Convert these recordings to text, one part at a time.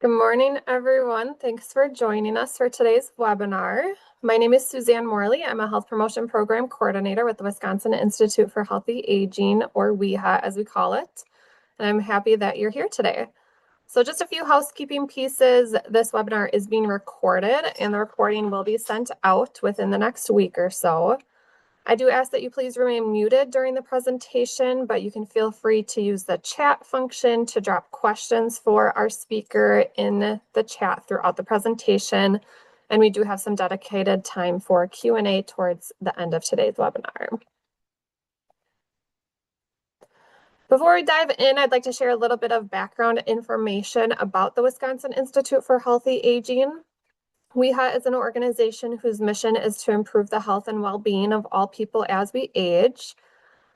Good morning, everyone. Thanks for joining us for today's webinar. My name is Suzanne Morley. I'm a Health Promotion Program Coordinator with the Wisconsin Institute for Healthy Aging, or WIHA as we call it. And I'm happy that you're here today. So just a few housekeeping pieces. This webinar is being recorded and the recording will be sent out within the next week or so. I do ask that you please remain muted during the presentation, but you can feel free to use the chat function to drop questions for our speaker in the chat throughout the presentation. And we do have some dedicated time for Q&A towards the end of today's webinar. Before we dive in, I'd like to share a little bit of background information about the Wisconsin Institute for Healthy Aging. WIHA is an organization whose mission is to improve the health and well-being of all people as we age.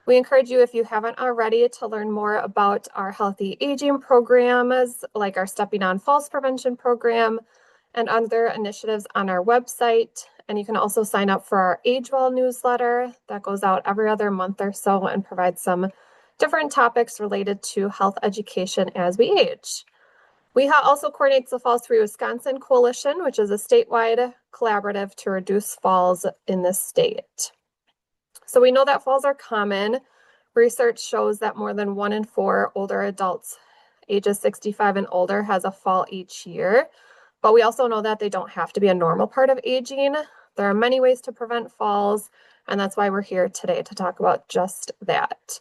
We encourage you, if you haven't already, to learn more about our healthy aging programs, like our Stepping on Falls Prevention program and other initiatives on our website. And you can also sign up for our Age Well newsletter that goes out every other month or so and provides some different topics related to health education as we age. WIHA also coordinates the Falls Free Wisconsin Coalition, which is a statewide collaborative to reduce falls in the state. So we know that falls are common. Research shows that more than 1 in 4 older adults ages 65 and older has a fall each year. But we also know that they don't have to be a normal part of aging. There are many ways to prevent falls, and that's why we're here today to talk about just that.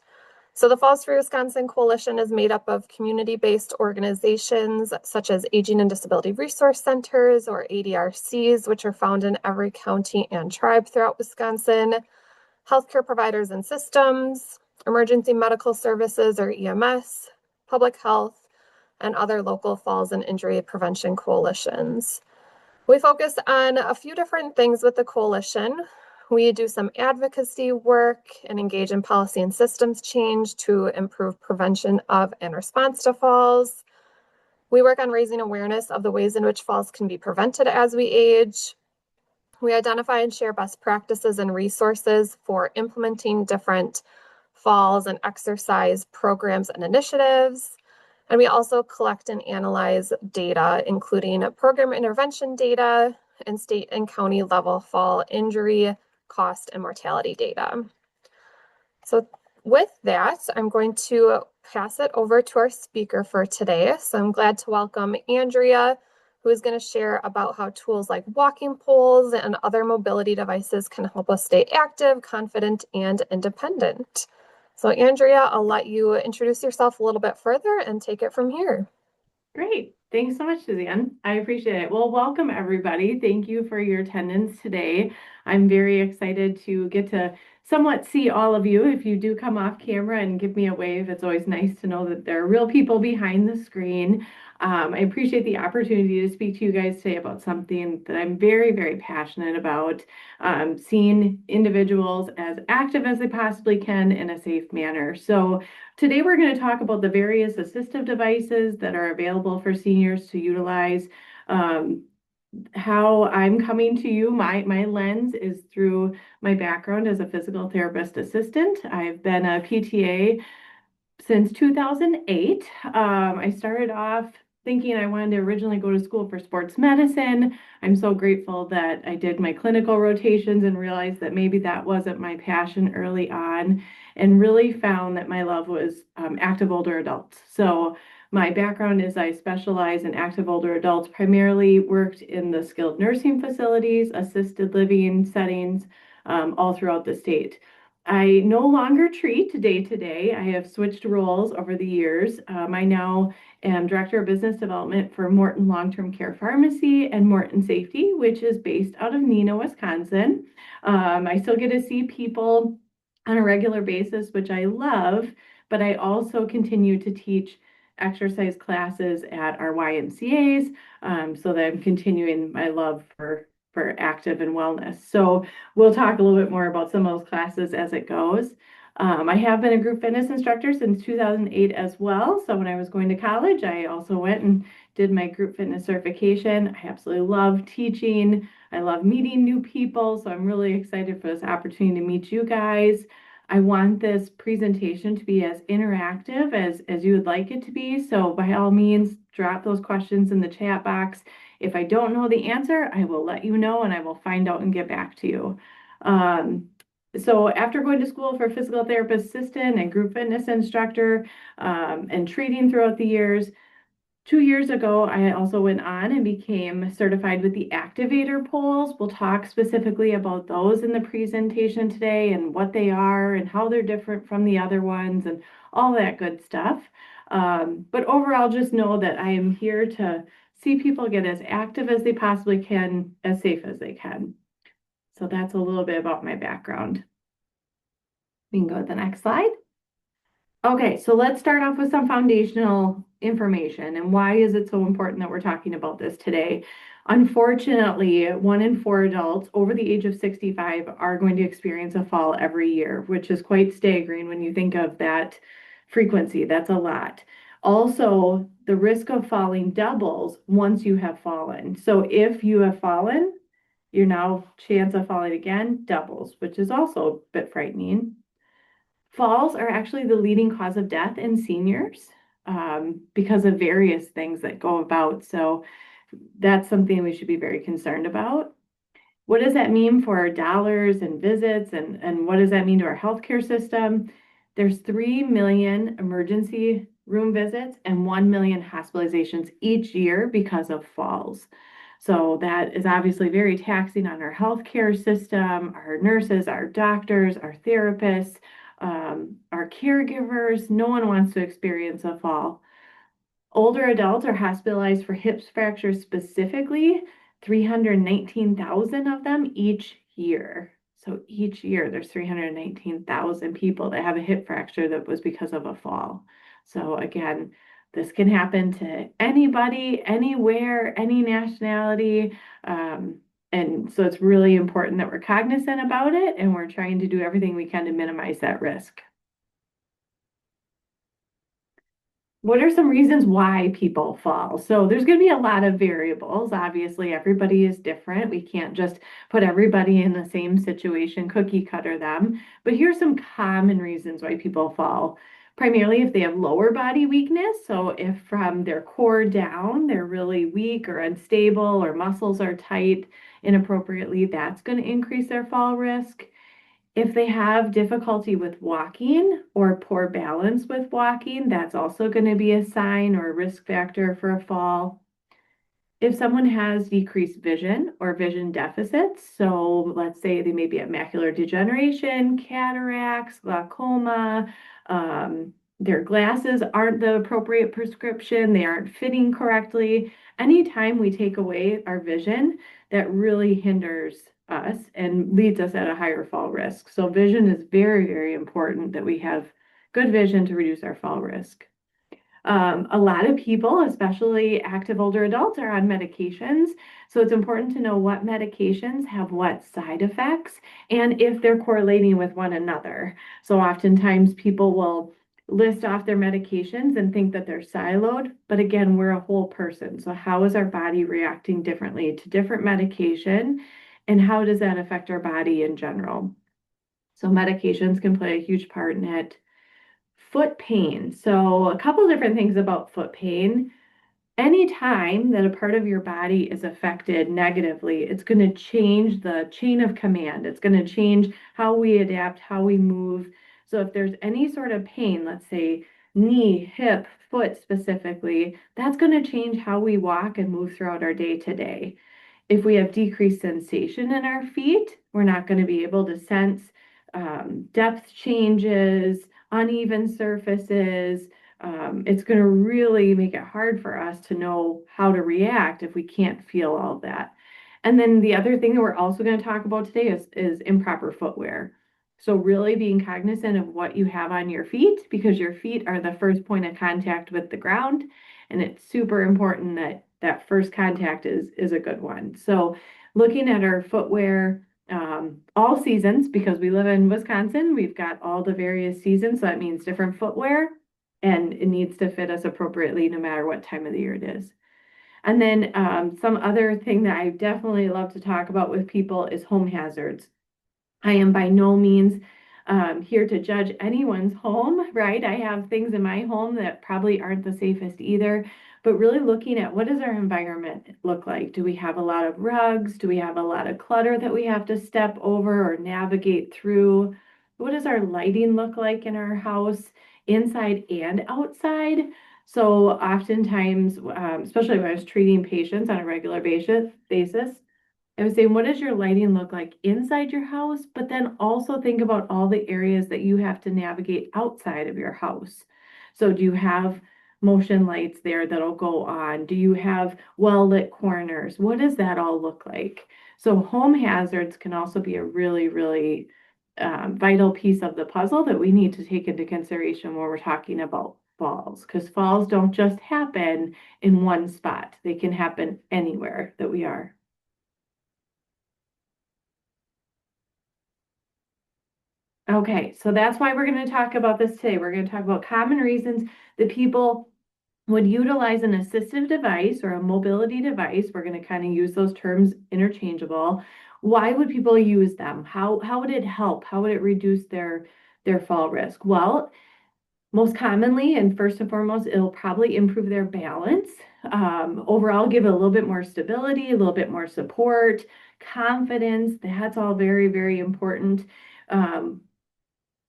So the Falls Free Wisconsin Coalition is made up of community-based organizations such as Aging and Disability Resource Centers, or ADRCs, which are found in every county and tribe throughout Wisconsin, healthcare providers and systems, emergency medical services, or EMS, public health, and other local falls and injury prevention coalitions. We focus on a few different things with the coalition. We do some advocacy work and engage in policy and systems change to improve prevention of and response to falls. We work on raising awareness of the ways in which falls can be prevented as we age. We identify and share best practices and resources for implementing different falls and exercise programs and initiatives. And we also collect and analyze data, including program intervention data and state and county level fall injury, cost, and mortality data. So with that, I'm going to pass it over to our speaker for today. So I'm glad to welcome Andrea, who is going to share about how tools like walking poles and other mobility devices can help us stay active, confident, and independent. So Andrea, I'll let you introduce yourself a little bit further and take it from here. Great. Thanks so much, Suzanne. I appreciate it. Well, welcome everybody. Thank you for your attendance today. I'm very excited to get to somewhat see all of you. If you do come off camera and give me a wave, it's always nice to know that there are real people behind the screen. I appreciate the opportunity to speak to you guys today about something that I'm very, very passionate about, seeing individuals as active as they possibly can in a safe manner. So today we're going to talk about the various assistive devices that are available for seniors to utilize. How I'm coming to you, my lens is through my background as a physical therapist assistant. I've been a PTA since 2008. I started off thinking I wanted to originally go to school for sports medicine. I'm so grateful that I did my clinical rotations and realized that maybe that wasn't my passion early on, and really found that my love was active older adults. So my background is I specialize in active older adults, primarily worked in the skilled nursing facilities, assisted living settings, all throughout the state. I no longer treat day to day. I have switched roles over the years. I now am Director of Business Development for Morton Long-Term Care Pharmacy and Morton Safety, which is based out of Neenah, Wisconsin. I still get to see people on a regular basis, which I love, but I also continue to teach exercise classes at our YMCAs, so that I'm continuing my love for active and wellness. So we'll talk a little bit more about some of those classes as it goes. I have been a group fitness instructor since 2008 as well. So when I was going to college, I also went and did my group fitness certification. I absolutely love teaching. I love meeting new people. So I'm really excited for this opportunity to meet you guys. I want this presentation to be as interactive as you would like it to be. So by all means, drop those questions in the chat box. If I don't know the answer, I will let you know and I will find out and get back to you. So after going to school for physical therapist assistant and group fitness instructor, and treating throughout the years, 2 years ago, I also went on and became certified with the activator poles. We'll talk specifically about those in the presentation today and what they are and how they're different from the other ones and all that good stuff. But overall, just know that I am here to see people get as active as they possibly can, as safe as they can. So that's a little bit about my background. We can go to the next slide. Okay, so let's start off with some foundational information and why is it so important that we're talking about this today? Unfortunately, 1 in 4 adults over the age of 65 are going to experience a fall every year, which is quite staggering when you think of that frequency. That's a lot. Also, the risk of falling doubles once you have fallen. So if you have fallen, your now chance of falling again doubles, which is also a bit frightening. Falls are actually the leading cause of death in seniors because of various things that go about. So that's something we should be very concerned about. What does that mean for our dollars and visits, and what does that mean to our healthcare system? There's 3 million emergency room visits and 1 million hospitalizations each year because of falls. So that is obviously very taxing on our healthcare system, our nurses, our doctors, our therapists, our caregivers. No one wants to experience a fall. Older adults are hospitalized for hip fractures specifically, 319,000 of them each year. So each year there's 319,000 people that have a hip fracture that was because of a fall. So again, this can happen to anybody, anywhere, any nationality. And so it's really important that we're cognizant about it and we're trying to do everything we can to minimize that risk. What are some reasons why people fall? So there's going to be a lot of variables. Obviously, everybody is different. We can't just put everybody in the same situation, cookie cutter them. But here's some common reasons why people fall. Primarily if they have lower body weakness. So if from their core down, they're really weak or unstable or muscles are tight inappropriately, that's going to increase their fall risk. If they have difficulty with walking or poor balance with walking, that's also going to be a sign or a risk factor for a fall. If someone has decreased vision or vision deficits, so let's say they maybe have macular degeneration, cataracts, glaucoma, their glasses aren't the appropriate prescription, they aren't fitting correctly. Anytime we take away our vision, that really hinders us and leads us at a higher fall risk. So vision is very, very important that we have good vision to reduce our fall risk. A lot of people, especially active older adults, are on medications. So it's important to know what medications have what side effects and if they're correlating with one another. So oftentimes people will list off their medications and think that they're siloed. But again, we're a whole person. So how is our body reacting differently to different medication? And how does that affect our body in general? So medications can play a huge part in it. Foot pain. So a couple different things about foot pain. Anytime that a part of your body is affected negatively, it's going to change the chain of command. It's going to change how we adapt, how we move. So if there's any sort of pain, let's say knee, hip, foot specifically, that's going to change how we walk and move throughout our day to day. If we have decreased sensation in our feet, we're not going to be able to sense depth changes, uneven surfaces. It's going to really make it hard for us to know how to react if we can't feel all that. And then the other thing that we're also going to talk about today is improper footwear. So really being cognizant of what you have on your feet because your feet are the first point of contact with the ground. And it's super important that that first contact is a good one. So looking at our footwear, all seasons, because we live in Wisconsin, we've got all the various seasons. So that means different footwear and it needs to fit us appropriately no matter what time of the year it is. And then some other thing that I definitely love to talk about with people is home hazards. I am by no means here to judge anyone's home, right? I have things in my home that probably aren't the safest either, but really looking at what does our environment look like? Do we have a lot of rugs? Do we have a lot of clutter that we have to step over or navigate through? What does our lighting look like in our house, inside and outside? So oftentimes, especially when I was treating patients on a regular basis, I was saying, what does your lighting look like inside your house? But then also think about all the areas that you have to navigate outside of your house. So do you have motion lights there that'll go on? Do you have well-lit corners? What does that all look like? So home hazards can also be a really, really vital piece of the puzzle that we need to take into consideration when we're talking about falls, because falls don't just happen in one spot. They can happen anywhere that we are. Okay, so that's why we're going to talk about this today. We're going to talk about common reasons that people would utilize an assistive device or a mobility device. We're going to kind of use those terms interchangeable. Why would people use them? How would it help? How would it reduce their fall risk? Well, most commonly and first and foremost, it'll probably improve their balance. Overall, give it a little bit more stability, a little bit more support, confidence. That's all very, very important. Um,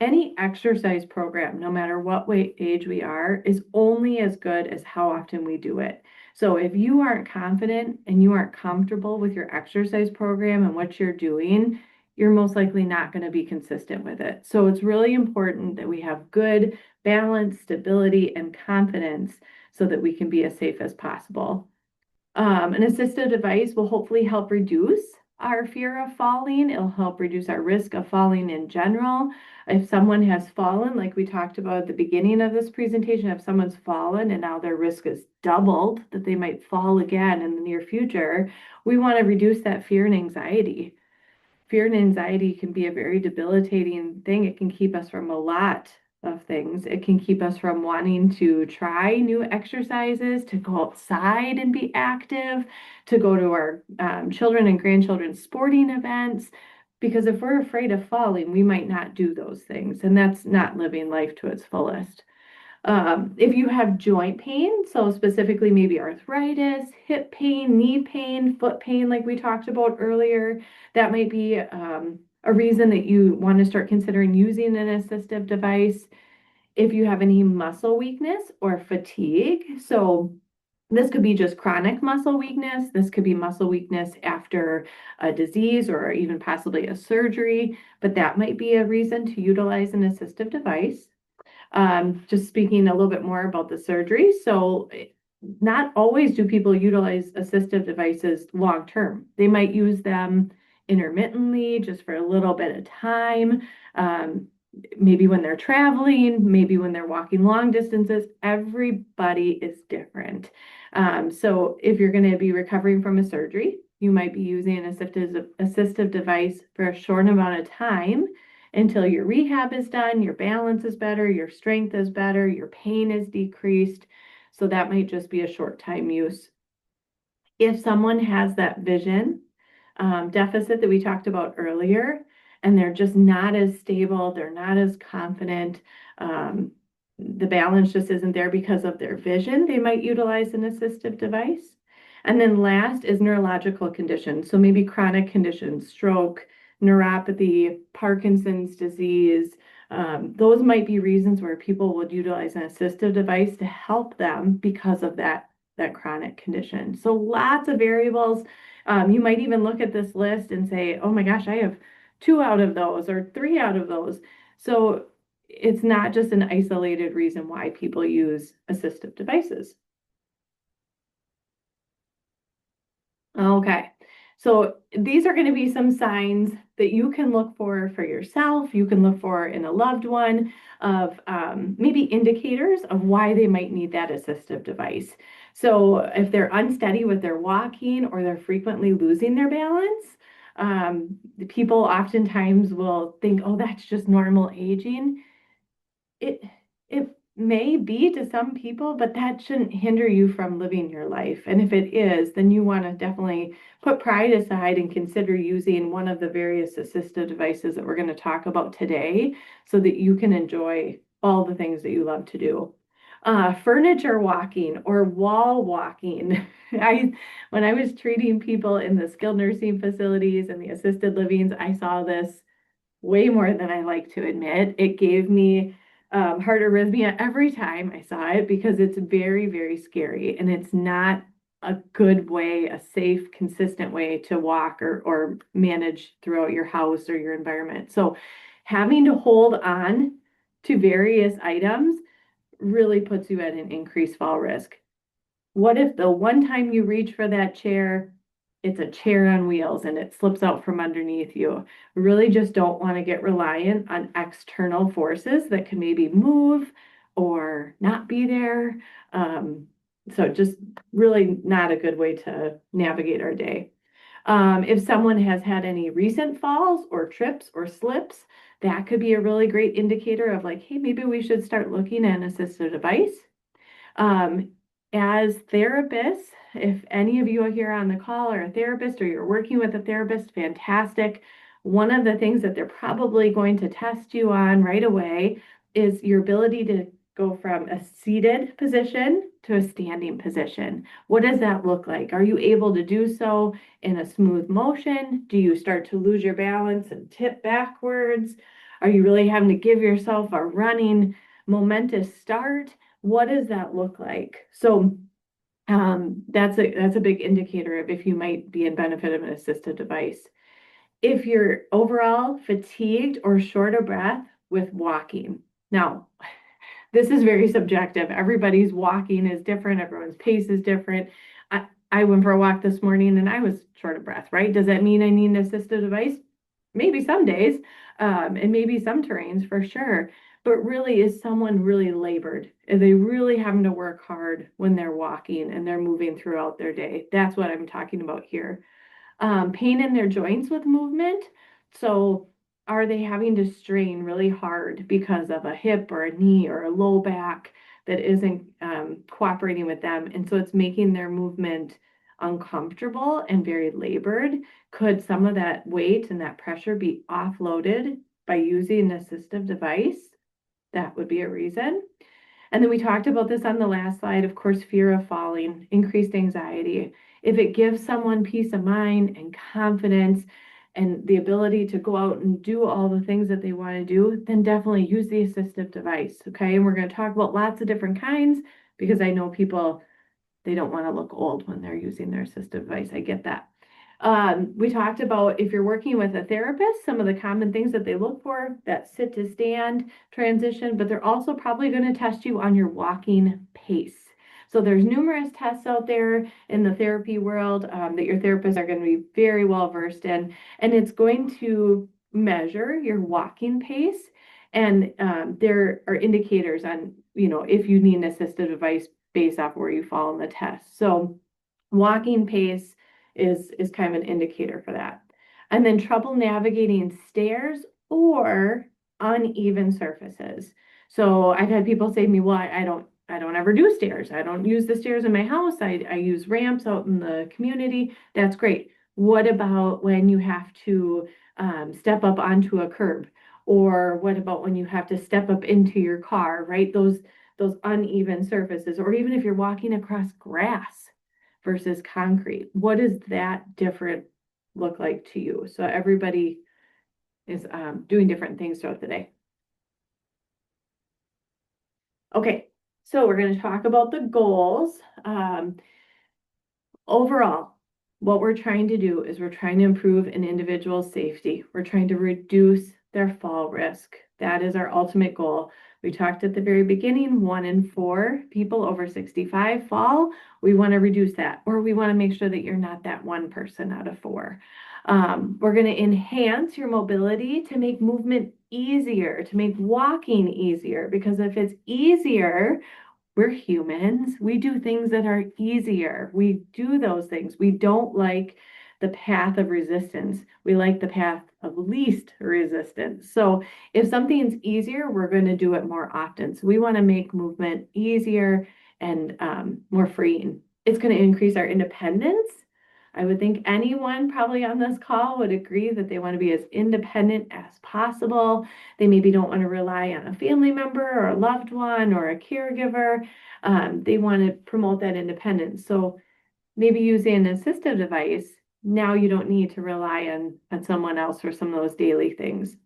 any exercise program, no matter what age we are, is only as good as how often we do it. So if you aren't confident and you aren't comfortable with your exercise program and what you're doing, you're most likely not going to be consistent with it. So it's really important that we have good balance, stability, and confidence so that we can be as safe as possible. An assistive device will hopefully help reduce our fear of falling. It'll help reduce our risk of falling in general. If someone has fallen, like we talked about at the beginning of this presentation, if someone's fallen and now their risk is doubled, that they might fall again in the near future, we want to reduce that fear and anxiety. Fear and anxiety can be a very debilitating thing. It can keep us from a lot of things. It can keep us from wanting to try new exercises, to go outside and be active, to go to our children and grandchildren's sporting events. Because if we're afraid of falling, we might not do those things. And that's not living life to its fullest. If you have joint pain, so specifically maybe arthritis, hip pain, knee pain, foot pain, like we talked about earlier, that might be a reason that you want to start considering using an assistive device. If you have any muscle weakness or fatigue, so this could be just chronic muscle weakness. This could be muscle weakness after a disease or even possibly a surgery, but that might be a reason to utilize an assistive device. Just speaking a little bit more about the surgery. So not always do people utilize assistive devices long term. They might use them intermittently, just for a little bit of time. Maybe when they're traveling, maybe when they're walking long distances. Everybody is different. So if you're going to be recovering from a surgery, you might be using an assistive device for a short amount of time until your rehab is done, your balance is better, your strength is better, your pain is decreased. So that might just be a short time use. If someone has that vision deficit that we talked about earlier, and they're just not as stable, they're not as confident, the balance just isn't there because of their vision, they might utilize an assistive device. And then last is neurological conditions. So maybe chronic conditions, stroke, neuropathy, Parkinson's disease. Those might be reasons where people would utilize an assistive device to help them because of that chronic condition. So lots of variables. You might even look at this list and say, oh my gosh, I have 2 out of those or 3 out of those. So it's not just an isolated reason why people use assistive devices. Okay, so these are going to be some signs that you can look for yourself, you can look for in a loved one of maybe indicators of why they might need that assistive device. So if they're unsteady with their walking or they're frequently losing their balance, the people oftentimes will think, oh, that's just normal aging. It may be to some people, but that shouldn't hinder you from living your life. And if it is, then you want to definitely put pride aside and consider using one of the various assistive devices that we're going to talk about today so that you can enjoy all the things that you love to do. Furniture walking or wall walking. When I was treating people in the skilled nursing facilities and the assisted livings, I saw this way more than I like to admit. It gave me heart arrhythmia every time I saw it because it's very, very scary and it's not a good way, a safe, consistent way to walk or manage throughout your house or your environment. So having to hold on to various items really puts you at an increased fall risk. What if the one time you reach for that chair, it's a chair on wheels and it slips out from underneath you? We really just don't want to get reliant on external forces that can maybe move or not be there. So just really not a good way to navigate our day. If someone has had any recent falls or trips or slips, that could be a really great indicator of like, hey, maybe we should start looking at an assistive device. Um, as therapists, if any of you are here on the call are a therapist or you're working with a therapist, fantastic. One of the things that they're probably going to test you on right away is your ability to go from a seated position to a standing position. What does that look like? Are you able to do so in a smooth motion? Do you start to lose your balance and tip backwards? Are you really having to give yourself a running, momentous start? What does that look like? So that's a big indicator of if you might be in benefit of an assistive device. If you're overall fatigued or short of breath with walking. Now, this is very subjective. Everybody's walking is different, everyone's pace is different. I went for a walk this morning and I was short of breath, right? Does that mean I need an assistive device? Maybe some days, and maybe some terrains for sure. But really, is someone really labored? Are they really having to work hard when they're walking and they're moving throughout their day? That's what I'm talking about here. Pain in their joints with movement. So, are they having to strain really hard because of a hip or a knee or a low back that isn't cooperating with them? And so it's making their movement uncomfortable and very labored. Could some of that weight and that pressure be offloaded by using an assistive device? That would be a reason. And then we talked about this on the last slide, of course, fear of falling, increased anxiety. If it gives someone peace of mind and confidence and the ability to go out and do all the things that they want to do, then definitely use the assistive device. Okay. And we're going to talk about lots of different kinds because I know people, they don't want to look old when they're using their assistive device. I get that. We talked about if you're working with a therapist, some of the common things that they look for, that sit to stand transition, but they're also probably going to test you on your walking pace. So there's numerous tests out there in the therapy world that your therapists are going to be very well versed in, and it's going to measure your walking pace. And there are indicators on, if you need an assistive device based off where you fall in the test. So walking pace is kind of an indicator for that. And then trouble navigating stairs or uneven surfaces. So I've had people say to me, well, I don't ever do stairs. I don't use the stairs in my house. I use ramps out in the community. That's great. What about when you have to step up onto a curb? Or what about when you have to step up into your car, right? Those uneven surfaces, or even if you're walking across grass versus concrete. What does that different look like to you? So everybody is doing different things throughout the day. Okay, so we're going to talk about the goals. Overall, what we're trying to do is we're trying to improve an individual's safety. We're trying to reduce their fall risk. That is our ultimate goal. We talked at the very beginning, 1 in 4 people over 65 fall. We want to reduce that, or we want to make sure that you're not that one person out of 4. We're going to enhance your mobility to make movement easier, to make walking easier, because if it's easier, we're humans. We do things that are easier. We do those things. We don't like the path of resistance. We like the path of least resistance. So if something's easier, we're going to do it more often. So we want to make movement easier and more freeing. It's going to increase our independence. I would think anyone probably on this call would agree that they want to be as independent as possible. They maybe don't want to rely on a family member or a loved one or a caregiver. They want to promote that independence. So maybe using an assistive device, now you don't need to rely on someone else for some of those daily things.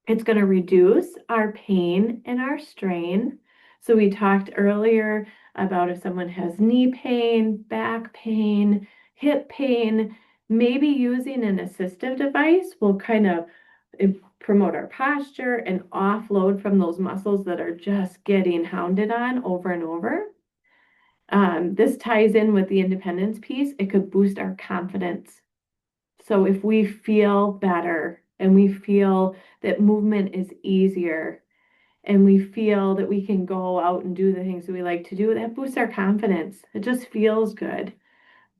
It's going to reduce our pain and our strain. So we talked earlier about if someone has knee pain, back pain, hip pain, maybe using an assistive device will kind of promote our posture and offload from those muscles that are just getting hounded on over and over. This ties in with the independence piece. It could boost our confidence. So if we feel better and we feel that movement is easier and we feel that we can go out and do the things that we like to do, that boosts our confidence. It just feels good.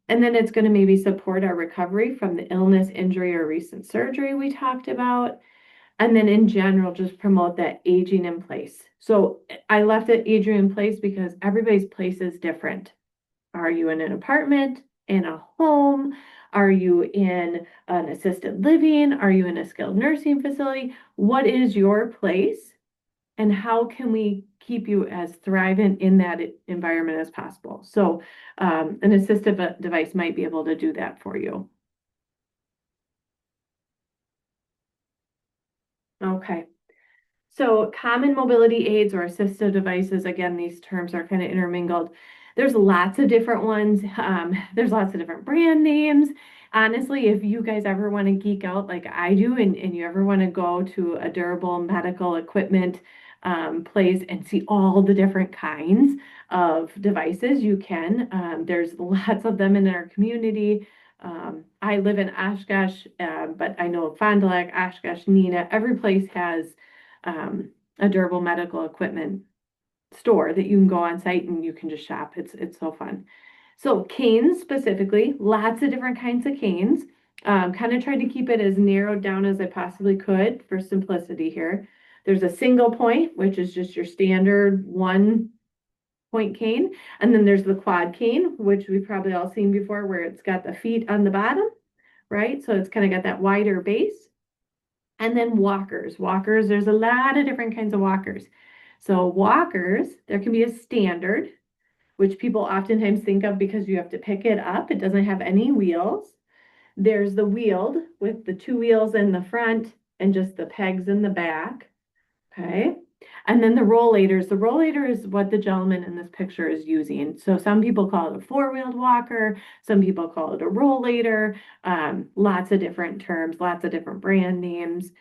And then it's going to maybe support our recovery from the illness, injury, or recent surgery we talked about. And then in general, just promote that aging in place. So I left it aging in place because everybody's place is different. Are you in an apartment, in a home? Are you in an assisted living? Are you in a skilled nursing facility? What is your place? And how can we keep you as thriving in that environment as possible? So an assistive device might be able to do that for you. Okay. So common mobility aids or assistive devices, again, these terms are kind of intermingled. There's lots of different ones. There's lots of different brand names. Honestly, if you guys ever want to geek out like I do and you ever want to go to a durable medical equipment place and see all the different kinds of devices, you can. There's lots of them in our community. I live in Oshkosh, but I know Fond du Lac, Oshkosh, Neenah, every place has a durable medical equipment store that you can go on site and you can just shop. It's so fun. So canes specifically, lots of different kinds of canes. Kind of tried to keep it as narrowed down as I possibly could for simplicity here. There's a single point, which is just your standard 1 point cane. And then there's the quad cane, which we've probably all seen before, where it's got the feet on the bottom, right? So it's kind of got that wider base. And then walkers. Walkers, there's a lot of different kinds of walkers. So walkers, there can be a standard, which people oftentimes think of because you have to pick it up. It doesn't have any wheels. There's the wheeled with the 2 wheels in the front and just the pegs in the back. Okay. And then the rollators. The rollator is what the gentleman in this picture is using. So some people call it a 4-wheeled walker. Some people call it a rollator. Lots of different terms, lots of different brand names.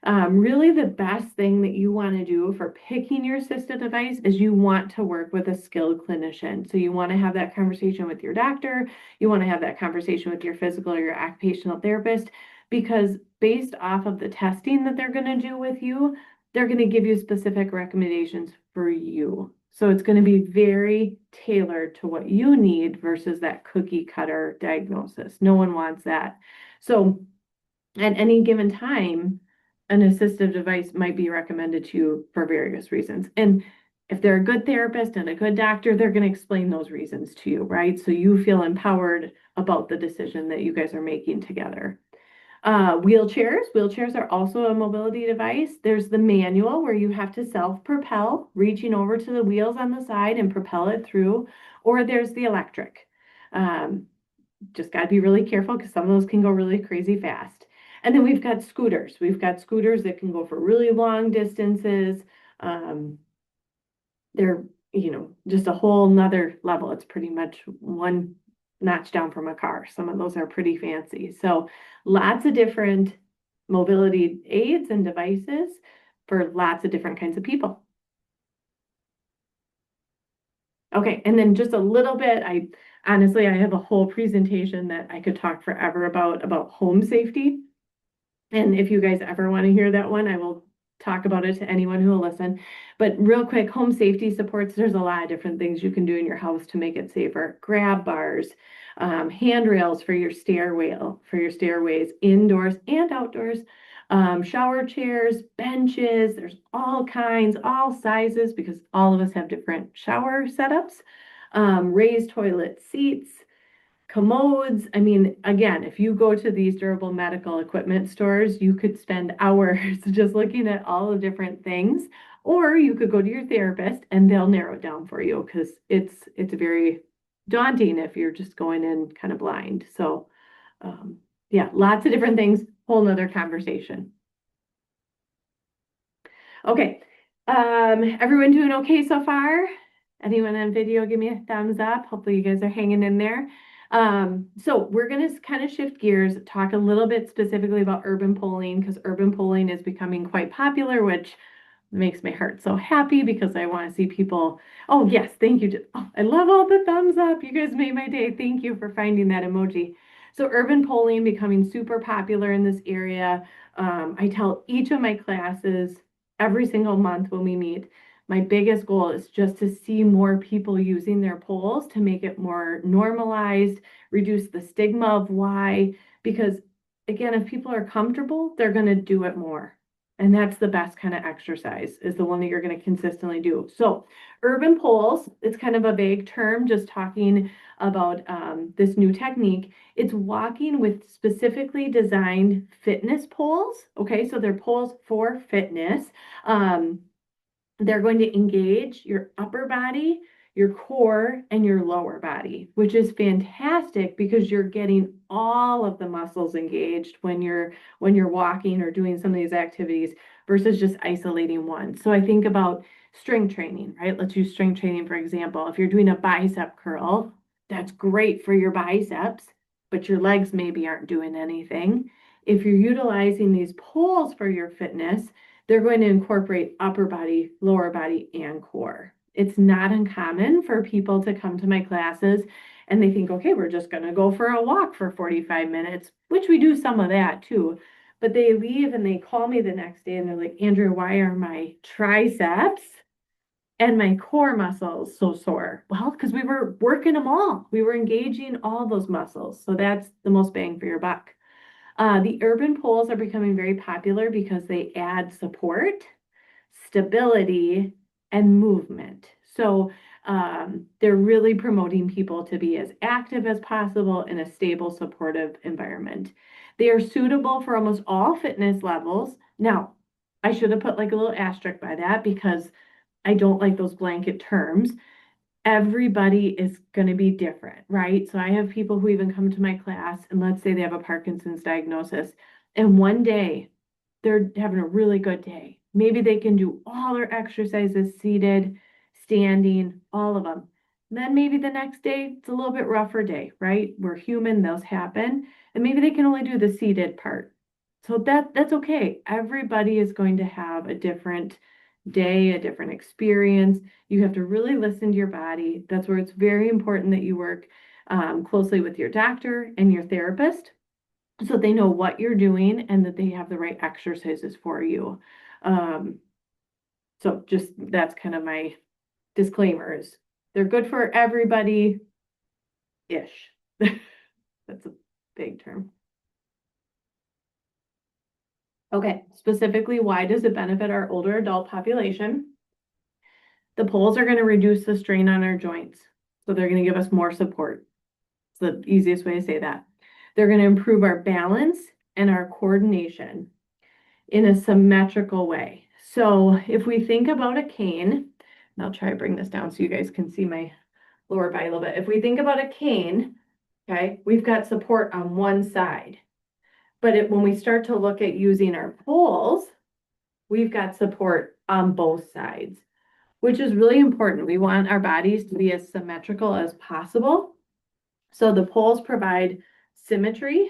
Really the best thing that you want to do for picking your assistive device is you want to work with a skilled clinician. So you want to have that conversation with your doctor. You want to have that conversation with your physical or your occupational therapist, because based off of the testing that they're going to do with you, they're going to give you specific recommendations for you. So it's going to be very tailored to what you need versus that cookie cutter diagnosis. No one wants that. So at any given time, an assistive device might be recommended to you for various reasons. And if they're a good therapist and a good doctor, they're going to explain those reasons to you, right? So you feel empowered about the decision that you guys are making together. Wheelchairs are also a mobility device. There's the manual where you have to self-propel, reaching over to the wheels on the side and propel it through, or there's the electric. Just got to be really careful because some of those can go really crazy fast. And then we've got scooters. We've got scooters that can go for really long distances. They're, just a whole nother level. It's pretty much one notch down from a car. Some of those are pretty fancy. So lots of different mobility aids and devices for lots of different kinds of people. Okay, and then just a little bit, honestly, I have a whole presentation that I could talk forever about home safety. And if you guys ever want to hear that one, I will talk about it to anyone who will listen. But real quick, home safety supports, there's a lot of different things you can do in your house to make it safer. Grab bars, handrails for your stairways, indoors and outdoors, shower chairs, benches. There's all kinds, all sizes, because all of us have different shower setups. Raised toilet seats, commodes. I mean, again, if you go to these durable medical equipment stores, you could spend hours just looking at all the different things, or you could go to your therapist and they'll narrow it down for you, because it's very daunting if you're just going in kind of blind. So yeah, lots of different things, whole nother conversation. Okay, everyone doing okay so far? Anyone on video, give me a thumbs up. Hopefully you guys are hanging in there. So we're going to kind of shift gears, talk a little bit specifically about urban polling, because urban polling is becoming quite popular, which makes my heart so happy because I want to see people. Oh, yes, thank you. Oh, I love all the thumbs up. You guys made my day. Thank you for finding that emoji. So urban polling becoming super popular in this area. I tell each of my classes every single month when we meet, my biggest goal is just to see more people using their polls to make it more normalized, reduce the stigma of why, because again, if people are comfortable, they're going to do it more. And that's the best kind of exercise, is the one that you're going to consistently do. So urban polls, it's kind of a vague term, just talking about this new technique. It's walking with specifically designed fitness poles. Okay, so they're poles for fitness. They're going to engage your upper body, your core, and your lower body, which is fantastic because you're getting all of the muscles engaged when you're walking or doing some of these activities versus just isolating one. So I think about strength training, right? Let's use strength training for example. If you're doing a bicep curl, that's great for your biceps, but your legs maybe aren't doing anything. If you're utilizing these poles for your fitness, they're going to incorporate upper body, lower body, and core. It's not uncommon for people to come to my classes and they think, okay, we're just going to go for a walk for 45 minutes, which we do some of that too. But they leave and they call me the next day and they're like, Andrea, why are my triceps and my core muscles so sore? Well, because we were working them all. We were engaging all those muscles. So that's the most bang for your buck. The urban poles are becoming very popular because they add support, stability, and movement. So they're really promoting people to be as active as possible in a stable, supportive environment. They are suitable for almost all fitness levels. Now, I should have put like a little asterisk by that because I don't like those blanket terms. Everybody is going to be different, right? So I have people who even come to my class and let's say they have a Parkinson's diagnosis, and one day they're having a really good day. Maybe they can do all their exercises seated, standing, all of them. Then maybe the next day it's a little bit rougher day, right? We're human, those happen. And maybe they can only do the seated part. So that's okay. Everybody is going to have a different day, a different experience. You have to really listen to your body. That's where it's very important that you work closely with your doctor and your therapist so they know what you're doing and that they have the right exercises for you. So just that's kind of my disclaimers. They're good for everybody-ish. That's a big term. Okay, specifically, why does it benefit our older adult population? The poles are going to reduce the strain on our joints. So they're going to give us more support. It's the easiest way to say that. They're going to improve our balance and our coordination in a symmetrical way. So if we think about a cane, and I'll try to bring this down so you guys can see my lower body a little bit. If we think about a cane, okay, we've got support on one side. But when we start to look at using our poles, we've got support on both sides, which is really important. We want our bodies to be as symmetrical as possible. So the poles provide symmetry,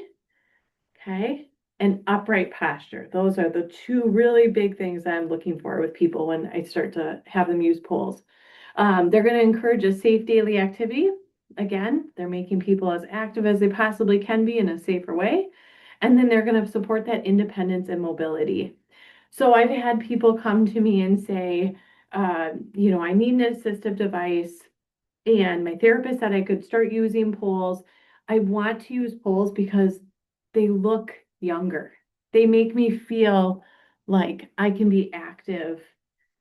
okay, and upright posture. Those are the two really big things that I'm looking for with people when I start to have them use poles. They're going to encourage a safe daily activity. Again, they're making people as active as they possibly can be in a safer way. And then they're going to support that independence and mobility. So I've had people come to me and say, I need an assistive device, and my therapist said I could start using poles. I want to use poles because they look younger. They make me feel like I can be active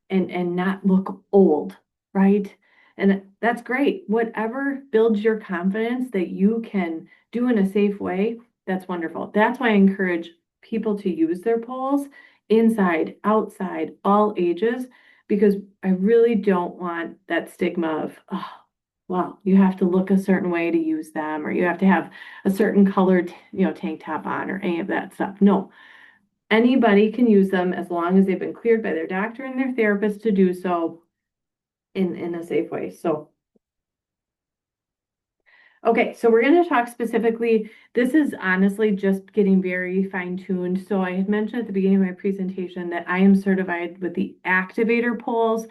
and not look old, right? And that's great. Whatever builds your confidence that you can do in a safe way, that's wonderful. That's why I encourage people to use their poles inside, outside, all ages, because I really don't want that stigma of, oh, well, you have to look a certain way to use them, or you have to have a certain colored, tank top on, or any of that stuff. No, anybody can use them as long as they've been cleared by their doctor and their therapist to do so in a safe way. So, okay, so we're going to talk specifically. This is honestly just getting very fine-tuned. So I had mentioned at the beginning of my presentation that I am certified with the activator poles.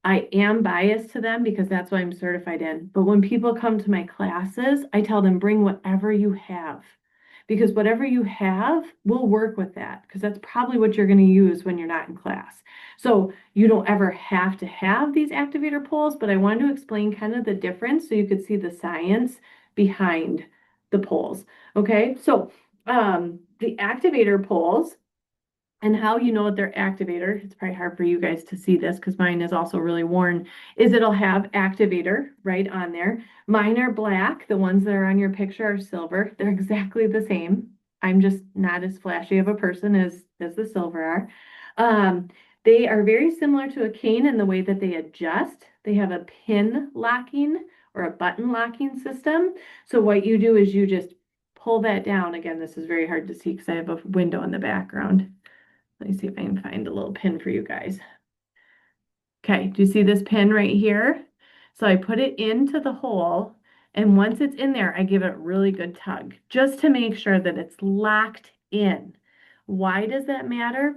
I am biased to them because that's what I'm certified in. But when people come to my classes, I tell them bring whatever you have, because whatever you have will work with that, because that's probably what you're going to use when you're not in class. So you don't ever have to have these activator poles, but I wanted to explain kind of the difference so you could see the science behind the poles. Okay, so the activator poles, and how you know they're activator, it's probably hard for you guys to see this because mine is also really worn, is it'll have activator right on there. Mine are black. The ones that are on your picture are silver. They're exactly the same. I'm just not as flashy of a person as the silver are. They are very similar to a cane in the way that they adjust. They have a pin locking or a button locking system. So what you do is you just pull that down. Again, this is very hard to see because I have a window in the background. Let me see if I can find a little pin for you guys. Okay, do you see this pin right here? So I put it into the hole, and once it's in there, I give it a really good tug just to make sure that it's locked in. Why does that matter?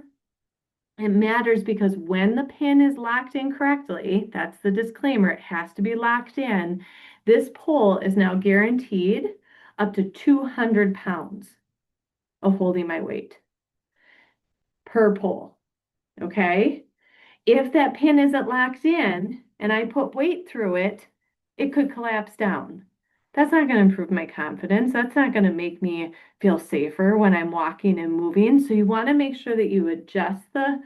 It matters because when the pin is locked in correctly, that's the disclaimer, it has to be locked in. This pole is now guaranteed up to 200 pounds of holding my weight per pole. Okay. If that pin isn't locked in and I put weight through it, it could collapse down. That's not going to improve my confidence. That's not going to make me feel safer when I'm walking and moving. So you want to make sure that you adjust the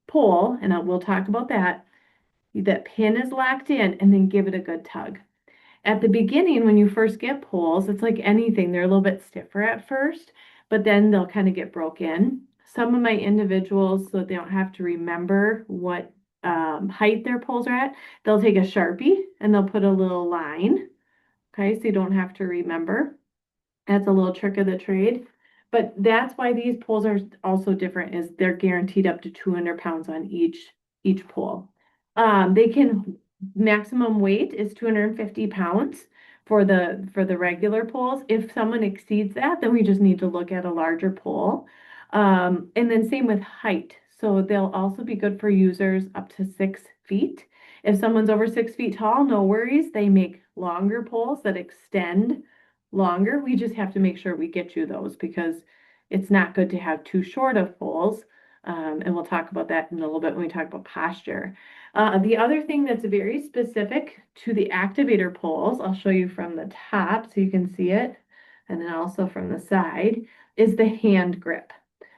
pole, and we'll talk about that. That pin is locked in, and then give it a good tug. At the beginning, when you first get poles, it's like anything, they're a little bit stiffer at first, but then they'll kind of get broken. Some of my individuals, so they don't have to remember what height their poles are at, they'll take a Sharpie and they'll put a little line. Okay, so you don't have to remember. That's a little trick of the trade. But that's why these poles are also different, is they're guaranteed up to 200 pounds on each pole. They can maximum weight is 250 pounds for the regular poles. If someone exceeds that, then we just need to look at a larger pole. And then same with height. So they'll also be good for users up to 6 feet. If someone's over 6 feet tall, no worries. They make longer poles that extend longer. We just have to make sure we get you those because it's not good to have too short of poles. And we'll talk about that in a little bit when we talk about posture. The other thing that's very specific to the activator poles, I'll show you from the top so you can see it, and then also from the side, is the hand grip.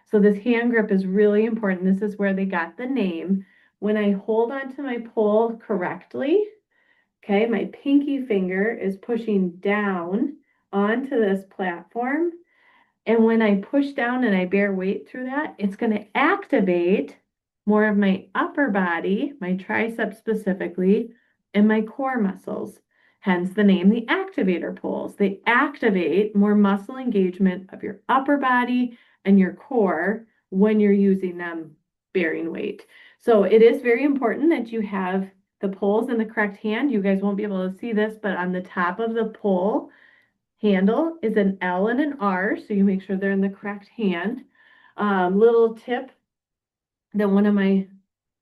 So this hand grip is really important. This is where they got the name. When I hold onto my pole correctly, okay, my pinky finger is pushing down onto this platform. And when I push down and I bear weight through that, it's going to activate more of my upper body, my triceps specifically, and my core muscles. Hence the name, the activator poles. They activate more muscle engagement of your upper body and your core when you're using them bearing weight. So it is very important that you have the poles in the correct hand. You guys won't be able to see this, but on the top of the pole handle is an L and an R, so you make sure they're in the correct hand. Little tip that one of my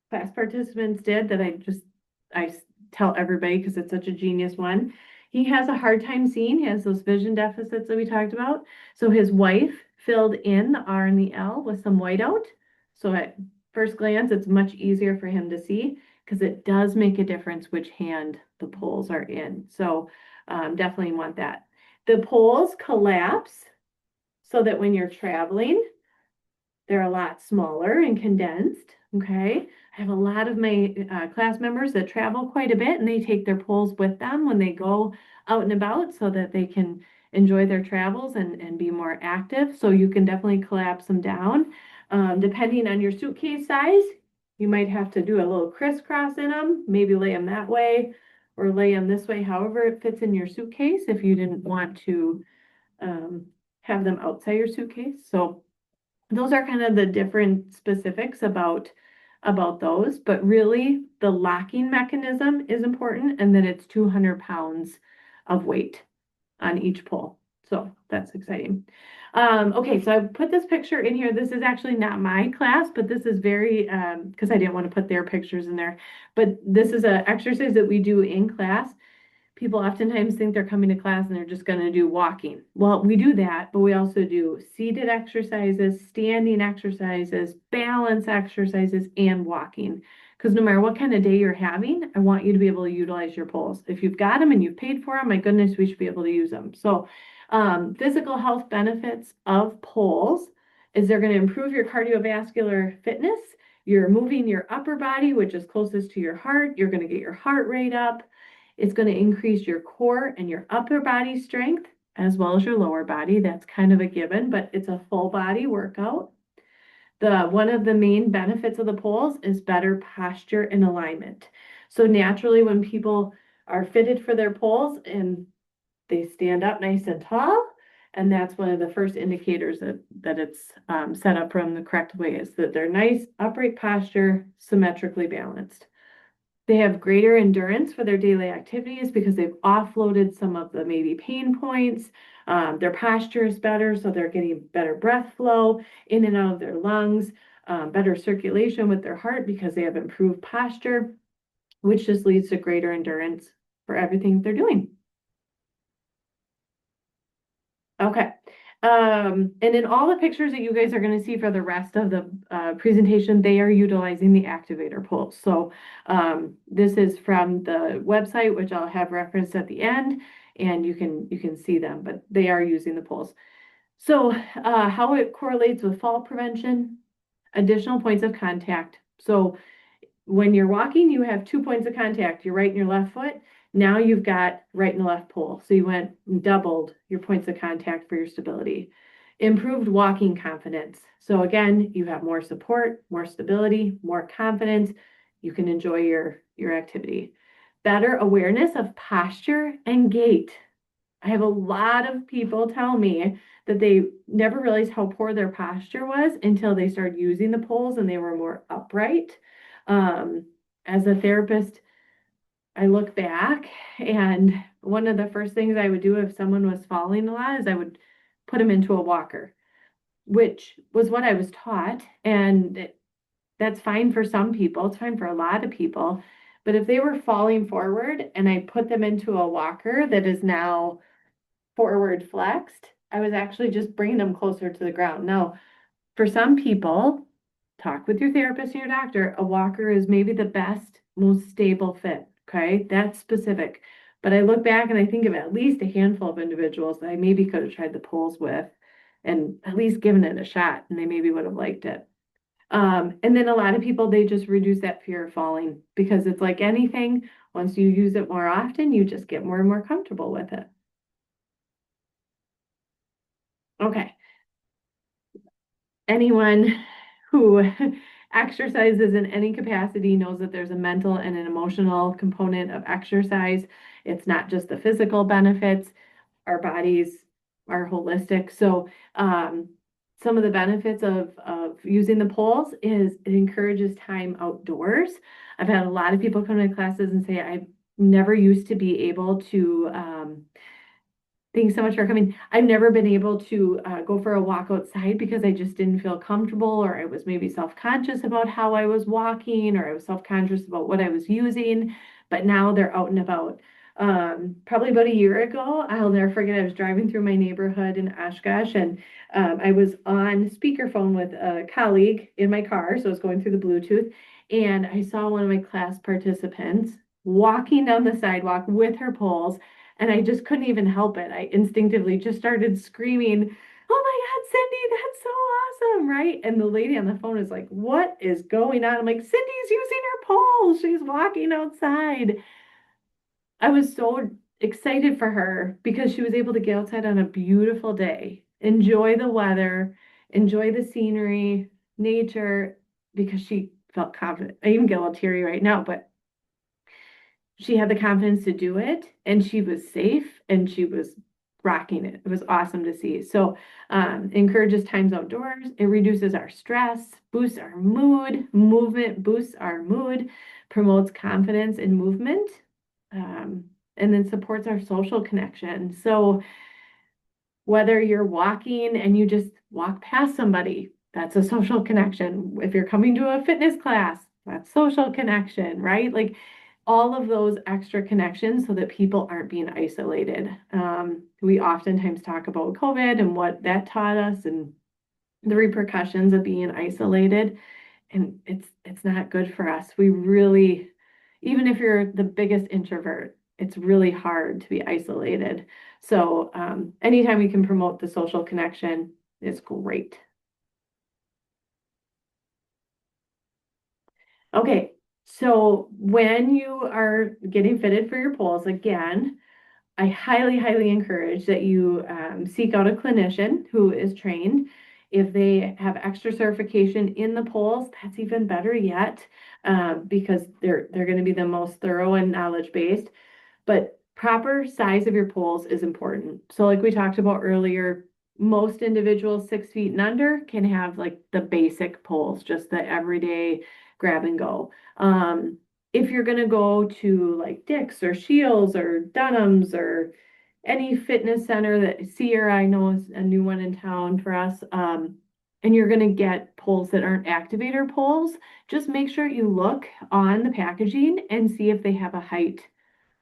class participants did that I tell everybody because it's such a genius one. He has a hard time seeing. He has those vision deficits that we talked about. So his wife filled in the R and the L with some whiteout. So first glance, it's much easier for him to see because it does make a difference which hand the poles are in. So definitely want that. The poles collapse so that when you're traveling, they're a lot smaller and condensed. Okay. I have a lot of my class members that travel quite a bit and they take their poles with them when they go out and about so that they can enjoy their travels and be more active. So you can definitely collapse them down. Depending on your suitcase size, you might have to do a little crisscross in them, maybe lay them that way or lay them this way, however it fits in your suitcase if you didn't want to um, have them outside your suitcase. So those are kind of the different specifics about those, but really the locking mechanism is important and that it's 200 pounds of weight on each pole. So that's exciting. Okay, so I put this picture in here. This is actually not my class, but this is very, because I didn't want to put their pictures in there, but this is an exercise that we do in class. People oftentimes think they're coming to class and they're just going to do walking. Well, we do that, but we also do seated exercises, standing exercises, balance exercises, and walking. Because no matter what kind of day you're having, I want you to be able to utilize your poles. If you've got them and you've paid for them, my goodness, we should be able to use them. So, physical health benefits of poles is they're going to improve your cardiovascular fitness. You're moving your upper body, which is closest to your heart. You're going to get your heart rate up. It's going to increase your core and your upper body strength as well as your lower body. That's kind of a given, but it's a full body workout. One of the main benefits of the poles is better posture and alignment. So naturally, when people are fitted for their poles and they stand up nice and tall, and that's one of the first indicators that it's set up from the correct way is that they're nice, upright posture, symmetrically balanced. They have greater endurance for their daily activities because they've offloaded some of the maybe pain points. Their posture is better, so they're getting better breath flow in and out of their lungs, better circulation with their heart because they have improved posture, which just leads to greater endurance for everything they're doing. Okay. And in all the pictures that you guys are going to see for the rest of the presentation, they are utilizing the activator poles. So this is from the website, which I'll have referenced at the end, and you can see them, but they are using the poles. So how it correlates with fall prevention, additional points of contact. So when you're walking, you have 2 points of contact, your right and your left foot. Now you've got right and left pole. So you went and doubled your points of contact for your stability. Improved walking confidence. So again, you have more support, more stability, more confidence. You can enjoy your activity. Better awareness of posture and gait. I have a lot of people tell me that they never realized how poor their posture was until they started using the poles and they were more upright. As a therapist, I look back and one of the first things I would do if someone was falling a lot is I would put them into a walker, which was what I was taught. And that's fine for some people. It's fine for a lot of people. But if they were falling forward and I put them into a walker that is now forward flexed, I was actually just bringing them closer to the ground. Now, for some people, talk with your therapist and your doctor. A walker is maybe the best, most stable fit. Okay, that's specific. But I look back and I think of at least a handful of individuals that I maybe could have tried the poles with and at least given it a shot and they maybe would have liked it. And then a lot of people, they just reduce that fear of falling because it's like anything, once you use it more often, you just get more and more comfortable with it. Okay. Anyone who exercises in any capacity knows that there's a mental and an emotional component of exercise. It's not just the physical benefits. Our bodies are holistic. So some of the benefits of using the poles is it encourages time outdoors. I've had a lot of people come to classes and say, I never used to be able to thanks so much for coming. I've never been able to go for a walk outside because I just didn't feel comfortable, or I was maybe self-conscious about how I was walking, or I was self-conscious about what I was using. But now they're out and about. Probably about a year ago. I'll never forget, I was driving through my neighborhood in Oshkosh, and I was on speakerphone with a colleague in my car, so I was going through the Bluetooth, and I saw one of my class participants walking down the sidewalk with her poles, and I just couldn't even help it. I instinctively just started screaming, "Oh my God, Cindy, that's so awesome!" Right? And the lady on the phone is like, "What is going on?" I'm like, "Cindy's using her poles. She's walking outside." I was so excited for her because she was able to get outside on a beautiful day, enjoy the weather, enjoy the scenery, nature, because she felt confident. I even get a little teary right now, but she had the confidence to do it, and she was safe, and she was rocking it. It was awesome to see. So, encourages times outdoors. It reduces our stress, boosts our mood. Movement boosts our mood, promotes confidence in movement, um, and then supports our social connection. So, whether you're walking and you just walk past somebody, that's a social connection. If you're coming to a fitness class, that's social connection, right? Like all of those extra connections so that people aren't being isolated. We oftentimes talk about COVID and what that taught us and the repercussions of being isolated, and it's not good for us. We really, even if you're the biggest introvert, it's really hard to be isolated. So anytime we can promote the social connection is great. Okay, so when you are getting fitted for your poles, again, I highly, highly encourage that you seek out a clinician who is trained. If they have extra certification in the polls, that's even better yet, because they're going to be the most thorough and knowledge based. But proper size of your poles is important. So, like we talked about earlier, most individuals 6 feet and under can have like the basic poles, just the everyday grab and go. If you're going to go to like Dick's or Shields or Dunham's or any fitness center, that Sierra I know is a new one in town for us, and you're going to get poles that aren't activator poles, just make sure you look on the packaging and see if they have a height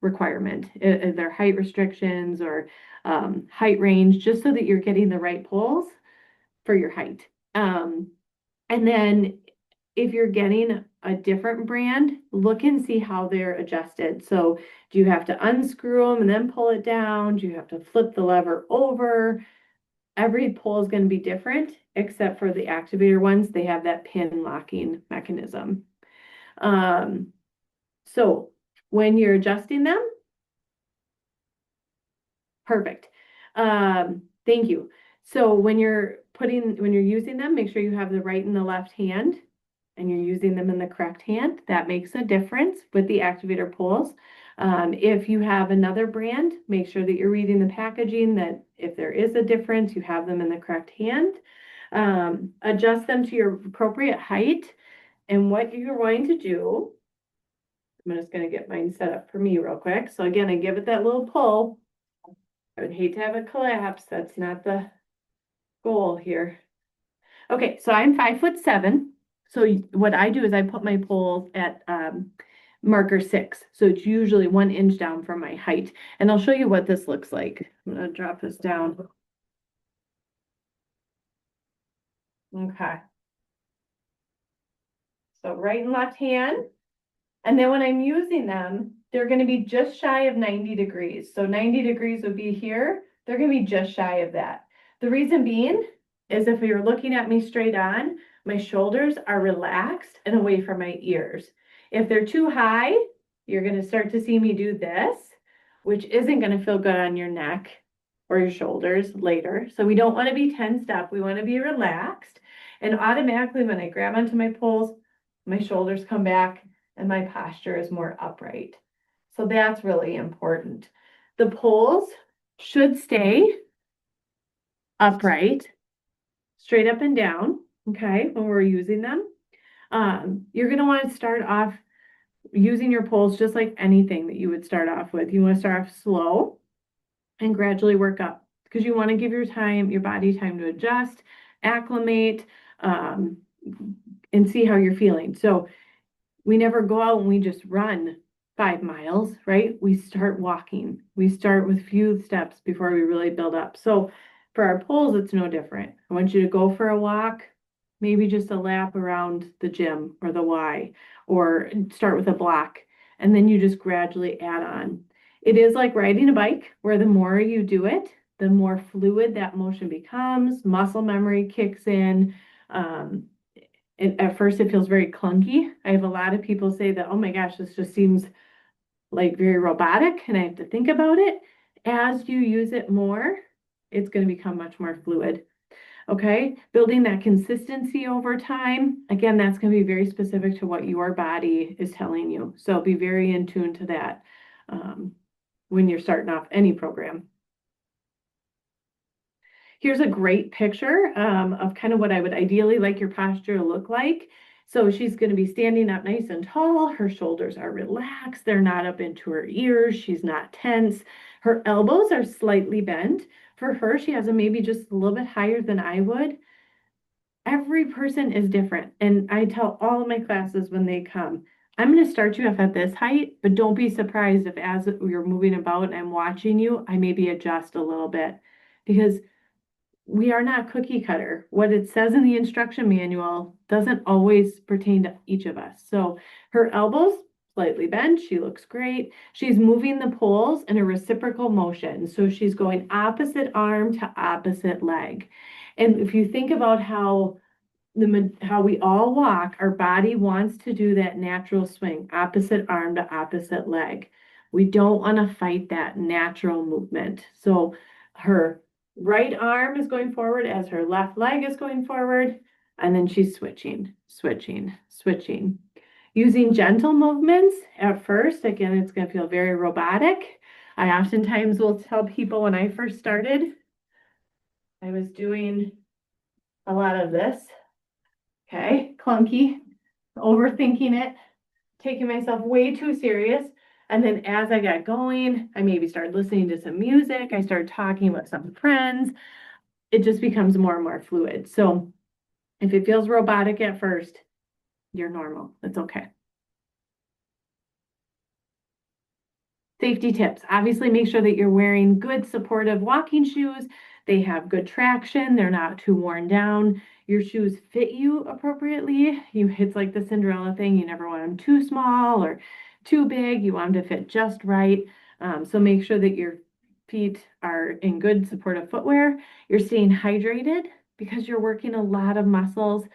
requirement, their height restrictions or height range, just so that you're getting the right poles for your height. And then if you're getting a different brand, look and see how they're adjusted. So do you have to unscrew them and then pull it down? Do you have to flip the lever over? Every pole is going to be different, except for the activator ones. They have that pin locking mechanism. So when you're adjusting them, perfect. Thank you. So when you're using them, make sure you have the right and the left hand and you're using them in the correct hand. That makes a difference with the activator poles. If you have another brand, make sure that you're reading the packaging, that if there is a difference, you have them in the correct hand. Adjust them to your appropriate height. And what you're going to do, I'm just going to get mine set up for me real quick. So again, I give it that little pull. I would hate to have it collapse. That's not the goal here. Okay, so I'm 5'7". So what I do is I put my poles at marker 6. So it's usually 1 inch down from my height. And I'll show you what this looks like. I'm gonna drop this down. Okay. So right and left hand. And then when I'm using them, they're going to be just shy of 90 degrees. So 90 degrees would be here. They're going to be just shy of that. The reason being is if you're looking at me straight on, my shoulders are relaxed and away from my ears. If they're too high, you're going to start to see me do this, which isn't going to feel good on your neck or your shoulders later. So we don't want to be tensed up. We want to be relaxed. And automatically when I grab onto my poles, my shoulders come back and my posture is more upright. So that's really important. The poles should stay upright, straight up and down, okay, when we're using them. You're going to want to start off using your poles just like anything that you would start off with. You want to start off slow and gradually work up because you want to give your body time to adjust, acclimate, and see how you're feeling. So we never go out and we just run 5 miles, right? We start walking. We start with few steps before we really build up. So for our poles, it's no different. I want you to go for a walk, maybe just a lap around the gym or the Y, or start with a block, and then you just gradually add on. It is like riding a bike, where the more you do it, the more fluid that motion becomes, muscle memory kicks in. Um, at first, it feels very clunky. I have a lot of people say that, oh my gosh, this just seems like very robotic and I have to think about it. As you use it more, it's going to become much more fluid. Okay, building that consistency over time. Again, that's going to be very specific to what your body is telling you. So be very in tune to that when you're starting off any program. Here's a great picture of kind of what I would ideally like your posture to look like. So she's going to be standing up nice and tall. Her shoulders are relaxed. They're not up into her ears. She's not tense. Her elbows are slightly bent. For her, she has them maybe just a little bit higher than I would. Every person is different. And I tell all of my classes when they come, I'm going to start you off at this height, but don't be surprised if as you're moving about and I'm watching you, I maybe adjust a little bit because we are not cookie cutter. What it says in the instruction manual doesn't always pertain to each of us. So her elbows slightly bent. She looks great. She's moving the poles in a reciprocal motion. So she's going opposite arm to opposite leg. And if you think about how we all walk, our body wants to do that natural swing, opposite arm to opposite leg. We don't want to fight that natural movement. So her right arm is going forward as her left leg is going forward, and then she's switching, switching, switching. Using gentle movements at first, again, it's going to feel very robotic. I oftentimes will tell people when I first started, I was doing a lot of this. Okay, clunky, overthinking it, taking myself way too serious. And then as I got going, I maybe started listening to some music. I started talking with some friends. It just becomes more and more fluid. So if it feels robotic at first, you're normal. It's okay. Safety tips. Obviously, make sure that you're wearing good supportive walking shoes. They have good traction. They're not too worn down. Your shoes fit you appropriately. It's like the Cinderella thing. You never want them too small or too big. You want them to fit just right. So make sure that your feet are in good supportive footwear. You're staying hydrated because you're working a lot of muscles.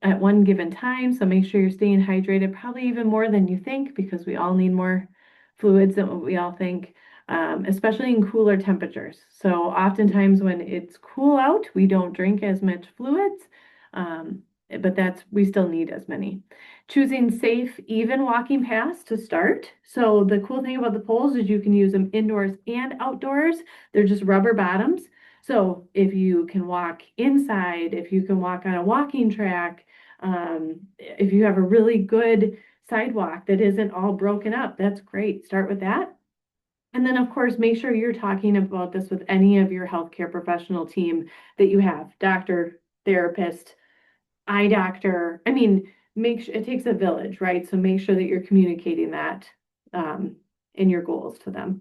At one given time. So make sure you're staying hydrated, probably even more than you think, because we all need more fluids than what we all think, especially in cooler temperatures. So oftentimes when it's cool out, we don't drink as much fluids, but we still need as many. Choosing safe, even walking paths to start. So the cool thing about the poles is you can use them indoors and outdoors. They're just rubber bottoms. So if you can walk inside, if you can walk on a walking track, if you have a really good sidewalk that isn't all broken up, that's great. Start with that. And then, of course, make sure you're talking about this with any of your healthcare professional team that you have, doctor, therapist, eye doctor. I mean, make sure it takes a village, right? So make sure that you're communicating that in your goals to them.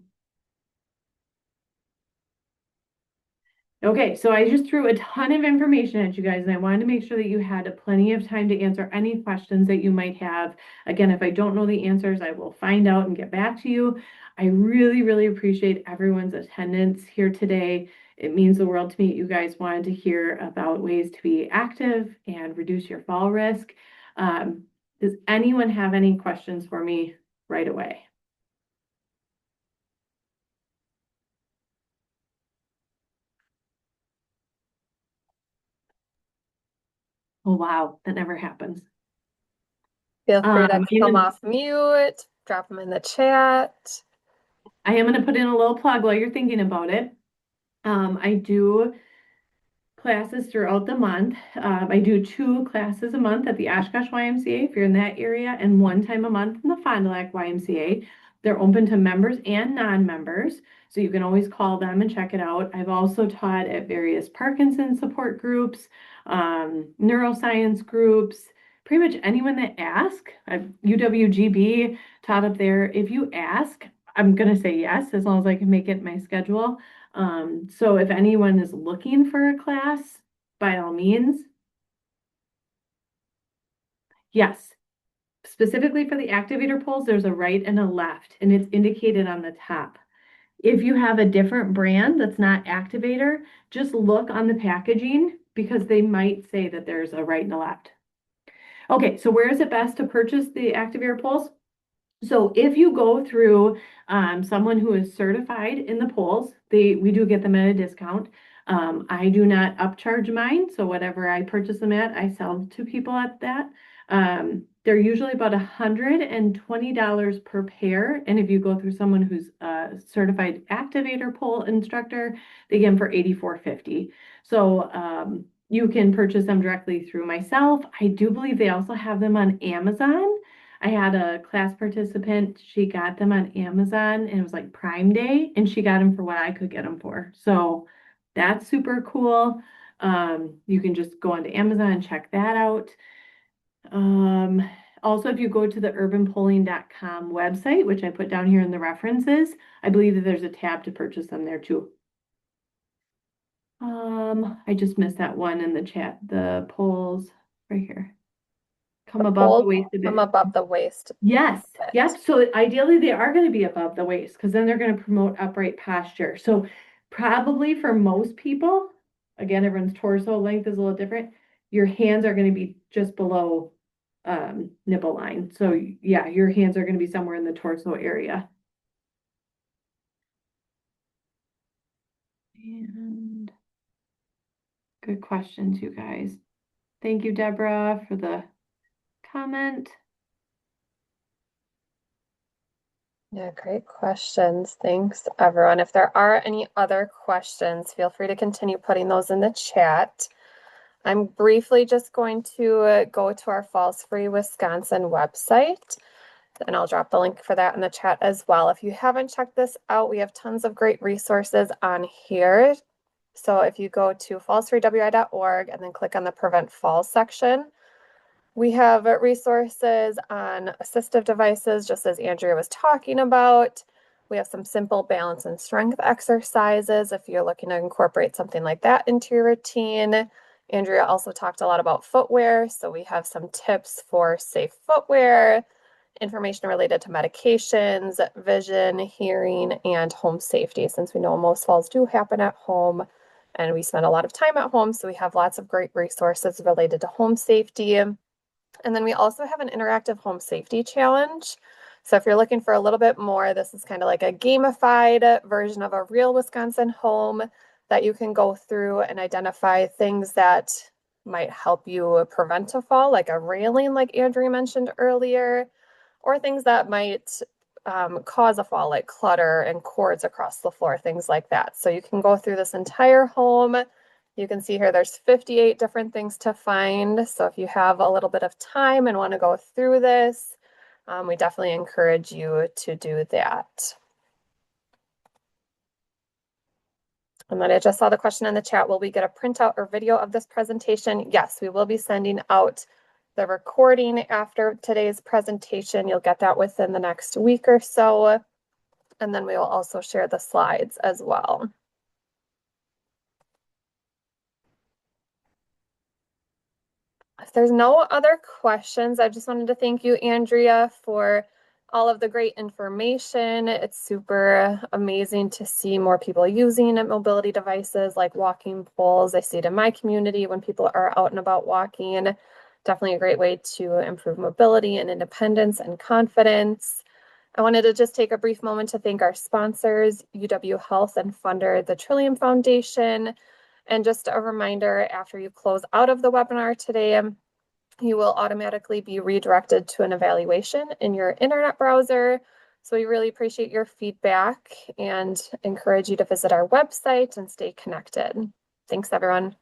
Okay, so I just threw a ton of information at you guys, and I wanted to make sure that you had plenty of time to answer any questions that you might have. Again, if I don't know the answers, I will find out and get back to you. I really, really appreciate everyone's attendance here today. It means the world to me. You guys wanted to hear about ways to be active and reduce your fall risk. Does anyone have any questions for me right away? Oh, wow, that never happens. Feel free to come Even off mute, drop them in the chat. I am going to put in a little plug while you're thinking about it. I do classes throughout the month. I do 2 classes a month at the Oshkosh YMCA if you're in that area, and 1 time a month in the Fond du Lac YMCA. They're open to members and non-members, so you can always call them and check it out. I've also taught at various Parkinson's support groups, neuroscience groups, pretty much anyone that asks. UWGB taught up there. If you ask, I'm gonna say yes, as long as I can make it in my schedule. So if anyone is looking for a class, by all means, yes. Specifically for the activator poles, there's a right and a left, and it's indicated on the top. If you have a different brand that's not activator, just look on the packaging because they might say that there's a right and a left. Okay, so where is it best to purchase the activator poles? So if you go through someone who is certified in the poles, we do get them at a discount. I do not upcharge mine, so whatever I purchase them at, I sell to people at that. They're usually about $120 per pair, and if you go through someone who's a certified activator pole instructor, they get them for $84.50. So you can purchase them directly through myself. I do believe they also have them on Amazon. I had a class participant, she got them on Amazon and it was like Prime Day and she got them for what I could get them for. So that's super cool. You can just go onto Amazon and check that out. Also, if you go to the urbanpolling.com website, which I put down here in the references, I believe that there's a tab to purchase them there too. I just missed that one in the chat. The polls right here. Come above the waist a bit. Come above the waist. Yes, yep. So ideally they are going to be above the waist because then they're going to promote upright posture. So probably for most people, again, everyone's torso length is a little different. Your hands are going to be just below nipple line. So yeah, your hands are going to be somewhere in the torso area. And good questions, you guys. Thank you, Deborah, for the comment. Yeah, great questions. Thanks, everyone. If there are any other questions, feel free to continue putting those in the chat. I'm briefly just going to go to our Falls Free Wisconsin website, and I'll drop the link for that in the chat as well. If you haven't checked this out, we have tons of great resources on here. So if you go to fallsfreewi.org and then click on the Prevent Falls section, we have resources on assistive devices, just as Andrea was talking about. We have some simple balance and strength exercises if you're looking to incorporate something like that into your routine. Andrea also talked a lot about footwear, so we have some tips for safe footwear, information related to medications, vision, hearing, and home safety, since we know most falls do happen at home and we spend a lot of time at home, so we have lots of great resources related to home safety. And then we also have an interactive home safety challenge. So if you're looking for a little bit more, this is kind of like a gamified version of a real Wisconsin home that you can go through and identify things that might help you prevent a fall, like a railing, like Andrea mentioned earlier, or things that might cause a fall, like clutter and cords across the floor, things like that. So you can go through this entire home. You can see here there's 58 different things to find. So if you have a little bit of time and want to go through this, we definitely encourage you to do that. And then I just saw the question in the chat, will we get a printout or video of this presentation? Yes, we will be sending out the recording after today's presentation. You'll get that within the next week or so. And then we will also share the slides as well. If there's no other questions, I just wanted to thank you, Andrea, for all of the great information. It's super amazing to see more people using mobility devices like walking poles. I see it in my community when people are out and about walking. Definitely a great way to improve mobility and independence and confidence. I wanted to just take a brief moment to thank our sponsors, UW Health and funder the Trillium Foundation. And just a reminder, after you close out of the webinar today, you will automatically be redirected to an evaluation in your internet browser. So we really appreciate your feedback and encourage you to visit our website and stay connected. Thanks, everyone.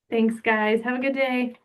Thanks, guys. Have a good day.